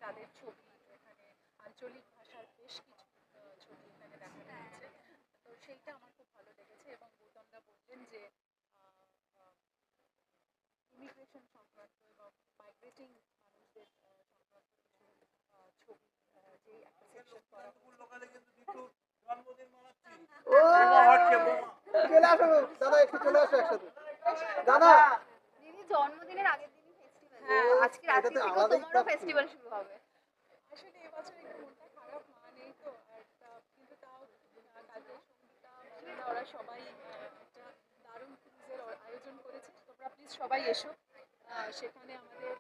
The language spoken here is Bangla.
তাদের ছবি এখানে আঞ্চলিক ভাষার বেশ কিছু ছবি এখানে দেখানো হয়েছে। তো সেইটা আমার খুব ভালো লেগেছে এবং গৌতমদা বললেন যে ইমিগ্রেশন সংক্রান্ত এবং মাইগ্রেটিং মানুষদের সংক্রান্ত কিছু ছবি যে একটা সেকশন করা ও চলে আসো দাদা, একটু চলে আসো একসাথে। দাদা দিদি জন্মদিনের আগের দিনই ফেস্টিভ্যাল, হ্যাঁ, আজকে রাত্রি এটা তো থেকে আলাদাই তোমারও পাচ্ছি। ফেস্টিভ্যাল শুরু হবে। আসলে এবছর একটু মনটা খারাপ, মা নেই তো। আর কিন্তু তাও কালকে সঙ্গীতা মহিলা ওরা সবাই একটা দারুণ ক্রুজের আয়োজন করেছে। তোমরা প্লিজ সবাই এসো। সেখানে আমাদের